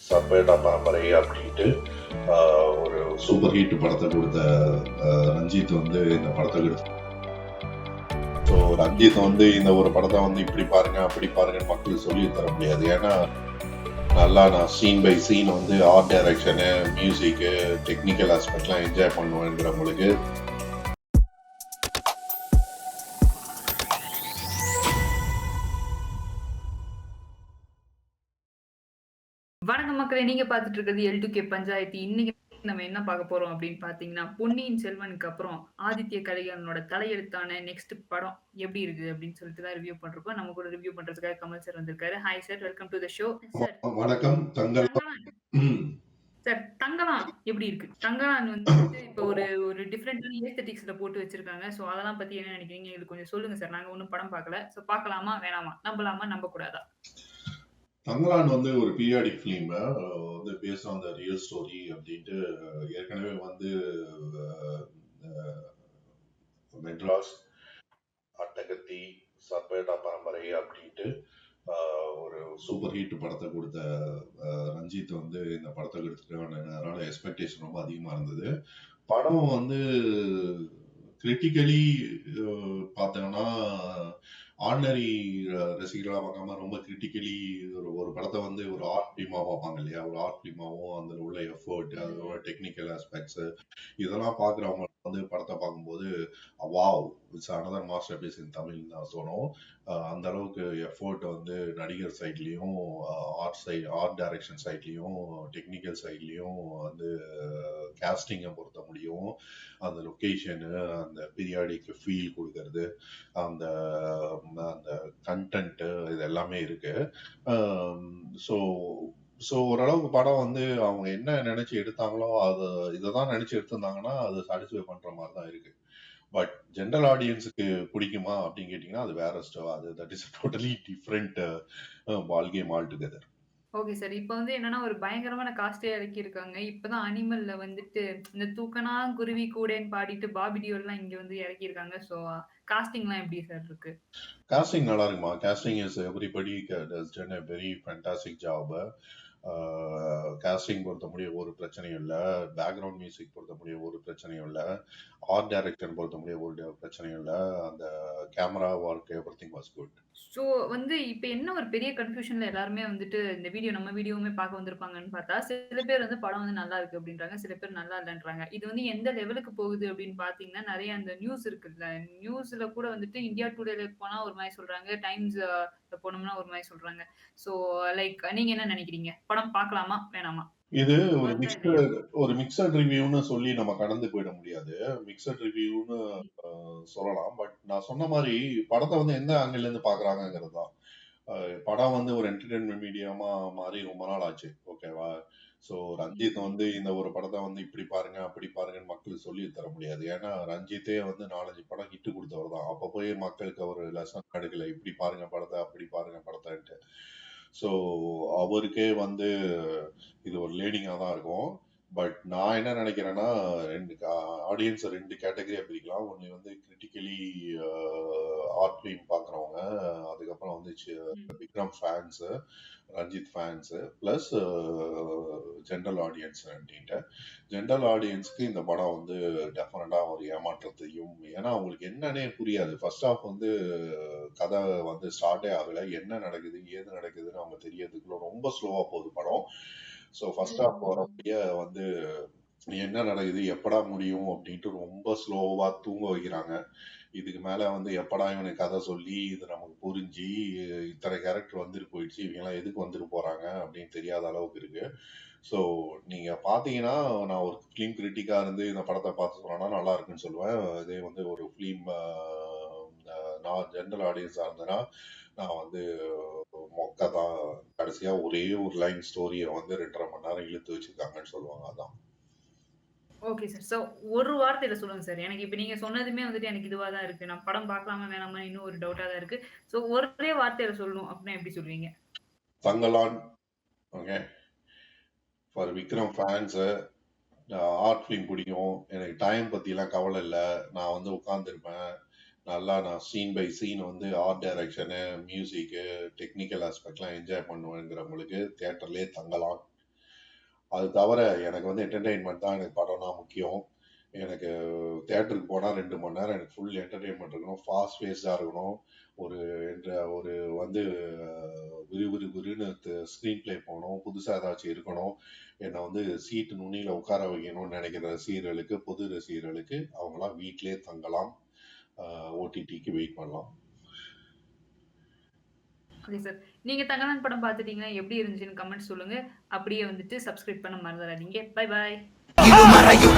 சப்பேட்டா பரம்பரை அப்படின்ட்டு ஒரு சூப்பர் ஹிட் படத்தை கொடுத்த ரஞ்சித் வந்து இந்த படத்தை கொடுத்து. ஸோ ரஞ்சித் வந்து இந்த ஒரு படத்தை வந்து இப்படி பாருங்க அப்படி பாருங்கன்னு மக்களுக்கு சொல்லி தர முடியாது. ஏன்னா நல்லா நான் சீன் பை சீன் வந்து ஆர்ட் டைரக்ஷனு, மியூசிக்கு, டெக்னிக்கல் ஆஸ்பெக்ட்லாம் என்ஜாய் பண்ணுவேங்கிறவங்களுக்கு வணக்கம் மக்களே, நீங்க பார்த்துட்டு இருக்கிறது L2K பஞ்சாயத்து. இன்னைக்கு நம்ம என்ன பார்க்க போறோம் அப்படின்னு பாத்தீங்கன்னா, பொன்னியின் செல்வனுக்கு அப்புறம் ஆதித்ய கரிகாலனோட தலையெழுத்தான நெக்ஸ்ட் படம் எப்படி இருக்கு அப்படின்னு சொல்லிட்டு தான் ரிவ்யூ பண்றோம். நம்ம கூட ரிவ்யூ பண்றதுக்காக கமல் சார் வந்திருக்காரு. Hi sir, welcome to the show. Sir வணக்கம். தங்கலான் சார், தங்கலான் எப்படி இருக்கு? தங்கலான் வந்து இப்போ ஒரு டிஃப்ரெண்டான ஏஸ்தெட்டிக்ஸ்ல போட்டு வச்சிருக்காங்க. ஸோ அதெல்லாம் பத்தி என்ன நினைக்கிறீங்க? இது கொஞ்சம் சொல்லுங்க சார். நாங்க ஒன்றும் படம் பார்க்கல. ஸோ பார்க்கலாமா வேணாமா, நம்பலாமா நம்ப கூடாதா? தங்கலான் வந்து ஒரு பீரியாடிக் ஃபிலிம் வந்து based on the real story அப்படின்ட்டு ஏற்கனவே வந்து மெட்ராஸ், அட்டகத்தி, சப்பேட்டா பரம்பரை அப்படின்ட்டு ஒரு சூப்பர் ஹிட் படத்தை கொடுத்த ரஞ்சித் வந்து இந்த படத்தை எடுத்துருக்காங்க. எக்ஸ்பெக்டேஷன் ரொம்ப அதிகமா இருந்தது. படம் வந்து கிரிட்டிக்கலி பார்த்தோம்னா ஆர்டினரி ரசிகர்களாக பார்க்காம ரொம்ப கிரிட்டிக்கலி ஒரு படத்தை வந்து ஒரு ஆர்ட் ஃபிலிமா பார்ப்பாங்க இல்லையா? ஒரு ஆர்ட் ஃபிலிமாவும் அதில் உள்ள எஃபர்ட், அதோட டெக்னிக்கல் ஆஸ்பெக்ட்ஸ் இதெல்லாம் பார்க்குறவங்க வந்து படத்தை பார்க்கும்போது wow, it's another masterpiece in Tamil தான் தோணும். அந்த அளவுக்கு எஃபோர்ட் வந்து நடிகர் சைட்லேயும், ஆர்ட் டைரக்ஷன் சைட்லேயும், டெக்னிக்கல் சைட்லேயும் வந்து கேஸ்டிங்கை பொறுத்த முடியும். அந்த லொக்கேஷனு, அந்த பீரியாடிக் ஃபீல் கொடுக்கறது, அந்த அந்த கண்டென்ட்டு இது எல்லாமே இருக்கு. ஸோ ஸோ ஓரளவுக்கு படம் வந்து அவங்க என்ன நினைச்சு எடுத்தாங்களோ அது இதைதான் நினைச்சு எடுத்திருந்தாங்கன்னா அது சாட்டிஸ்ஃபை பண்ற மாதிரி தான் இருக்கு. பட் ஜென்ரல் ஆடியன்ஸுக்கு பிடிக்குமா அப்படின்னு கேட்டீங்கன்னா அது வேற ஸ்டோ. அது that is totally different ball game altogether. Okay sir. இப்ப வந்து என்னன்னா, ஒரு பயங்கரமான காஸ்ட்டே இறக்கியிருக்காங்க. இப்பதான் அனிமல்ல வந்துட்டு இந்த தூக்கனா குருவி கூடேன்னு பாடிட்டு பாபி டியோல்லாம் இங்க வந்து இறக்கியிருக்காங்க. ஸோ காஸ்டிங்லாம் எப்படி சார் இருக்கு? காஸ்டிங் நல்லா இருக்குமா? Casting is everybody does done a very fantastic job. Casting பொறுத்த முடிய ஒரு பிரச்சனையும் இல்லை. பேக்ரவுண்ட் மியூசிக் பொறுத்த முடிய ஒரு பிரச்சனையும் இல்லை. ஆர்ட் டைரக்ஷன் பொறுத்த முடிய ஒரு பிரச்சனையும் இல்லை. அந்த camera work every thing was good. So வந்து இப்ப என்ன ஒரு பெரிய கன்ஃப்யூஷன்ல எல்லாருமே வந்துட்டு இந்த நம்ம வீடியோவுமே பார்க்க வந்திருப்பாங்கன்னு பார்த்தா, சில பேர் வந்து படம் வந்து நல்லா இருக்கு அப்படின்றாங்க. சில பேர் நல்லா இல்லன்றாங்க. இது வந்து எந்த லெவலுக்கு போகுது அப்படின்னு பார்த்தீங்கன்னா, நெறைய அந்த நியூஸ் இருக்குல்ல. நியூஸ்ல கூட வந்துட்டு இந்தியா டுடேல போனா ஒரு மாரி சொல்றாங்க. டைம்ஸ் போனோம்னா ஒரு மாரி சொல்றாங்க. ஸோ லைக் நீங்க என்ன நெனைக்கிறீங்க? படம் பார்க்கலாமா? வேணாமா? இது ஒரு வொர்த்தா இல்லையா? மிக்சட் ரிவ்யூன்னு சொல்லி நம்ம கடந்து போயிட முடியாது. மிக்சட் ரிவ்யூன்னு சொல்லலாம். பட் நான் சொன்ன மாதிரி படத்தை வந்து எந்த ஆங்கிள் இருந்து பாக்குறாங்கிறது தான். படம் வந்து ஒரு என்டர்டைன்மெண்ட் மீடியமா மாறி ரொம்ப நாள் ஆச்சு. ஓகேவா? ஸோ ரஞ்சித் வந்து இந்த ஒரு படத்தை வந்து இப்படி பாருங்க அப்படி பாருங்கன்னு மக்களுக்கு சொல்லி தர முடியாது. ஏன்னா ரஞ்சித்தே வந்து 4-5 படம் ஹிட் கொடுத்தவர் தான். அப்ப போய் மக்களுக்கு அவர் லெசன் எடுக்கல, இப்படி பாருங்க படத்தை அப்படி பாருங்க படத்தைன்ட்டு. ஸோ அவருக்கே வந்து இது ஒரு லேர்னிங்கா தான் இருக்கும். பட் நான் என்ன நினைக்கிறேன்னா ஆடியன்ஸ் ரெண்டு கேட்டகரியா பிரிக்கலாம். ஒன்று வந்து கிரிட்டிக்கலி ஆர்ட் ஃபிலிம் பார்க்குறவங்க, அதுக்கப்புறம் வந்து Vikram fans, Ranjith fans, plus general audience அப்படின்ட்டு. ஜென்ரல் ஆடியன்ஸ்க்கு இந்த படம் வந்து டெஃபினட்டா ஒரு ஏமாற்றத்தையும், ஏன்னா அவங்களுக்கு என்னன்னே புரியாது. ஃபர்ஸ்ட் ஹாஃப் வந்து கதை வந்து ஸ்டார்ட்டே ஆகல, என்ன நடக்குது ஏது நடக்குதுன்னு அவங்க தெரியறதுக்குள்ள ரொம்ப ஸ்லோவா போகுது படம். ஸோ ஃபர்ஸ்ட் ஹாஃப் வரப்படிய வந்து என்ன நடக்குது எப்படா முடியும் அப்படின்ட்டு ரொம்ப ஸ்லோவா தூங்க வைக்கிறாங்க. இதுக்கு மேல வந்து எப்படா இவனுக்கு கதை சொல்லி இது நமக்கு புரிஞ்சு இத்தனை கேரக்டர் வந்துட்டு போயிடுச்சு, இவங்க எல்லாம் எதுக்கு வந்துட்டு போறாங்க அப்படின்னு தெரியாத அளவுக்கு இருக்கு. ஸோ நீங்க பாத்தீங்கன்னா, நான் ஒரு ஃபிலிம் கிரிட்டிக்கா இருந்து இந்த படத்தை பார்த்து சொன்னா நல்லா இருக்குன்னு சொல்லுவேன். இதே வந்து ஒரு ஃபிலிம் நான் ஜென்ரல் ஆடியன்ஸா இருந்தேன்னா நான் வந்து மொக்க தான். கடைசியா ஒரே ஒரு லைன் ஸ்டோரியை வந்து 2.5 மணி நேரம் இழுத்து வச்சிருக்காங்கன்னு சொல்லுவாங்க. அதான். Okay sir. ஸோ ஒரு வார்த்தையில சொல்லுங்க சார். எனக்கு இப்ப நீங்க சொன்னதுமே வந்துட்டு எனக்கு இதுவா தான் இருக்கு. நான் படம் பார்க்கலாமா வேணாமா இன்னும் ஒரு டவுட்டா தான் இருக்கு. ஸோ ஒரே வார்த்தையில சொல்லணும் அப்படின்னா எப்படி சொல்லுவீங்க? Thangalaan. Okay. For Vikram fans, art film பிடிக்கும். எனக்கு டைம் பத்திலாம் கவலை இல்லை. நான் வந்து உட்காந்துருப்பேன். நல்லா நான் சீன் பை சீன் வந்து ஆர்ட் டைரக்ஷனு, மியூசிக்கு, டெக்னிக்கல் ஆஸ்பெக்ட்லாம் என்ஜாய் பண்ணுவேங்கிறவங்களுக்கு தியேட்டர்லேயே தங்கலாம். அது தவிர எனக்கு வந்து என்டர்டெயின்மெண்ட் தான் எனக்கு படம்னா முக்கியம். எனக்கு தியேட்டருக்கு போனா 2 மணி நேரம் எனக்கு ஃபுல் என்டர்டெயின்மெண்ட் இருக்கணும். ஃபாஸ்ட் பேஸ்டா இருக்கணும். ஒரு ஒரு வந்து விறுவிறுன்னு ஸ்க்ரீன் பிளே போகணும். புதுசா ஏதாச்சும் இருக்கணும். என்னை வந்து சீட்டு நுனியில உட்கார வைக்கணும்னு நினைக்கிற ரசிகர்களுக்கு, புது ரசிகர்களுக்கு அவங்களாம் வீட்டிலே தங்கலாம். ஓடிடிக்கு வெயிட் பண்ணலாம். Okay sir. நீங்க தங்கலான் படம் பார்த்துட்டீங்கன்னா எப்படி இருந்துச்சுன்னு கமெண்ட் சொல்லுங்க. அப்படியே வந்துட்டு சப்ஸ்கிரைப் பண்ண மறந்துடாதீங்க. Bye bye. இது மறையும்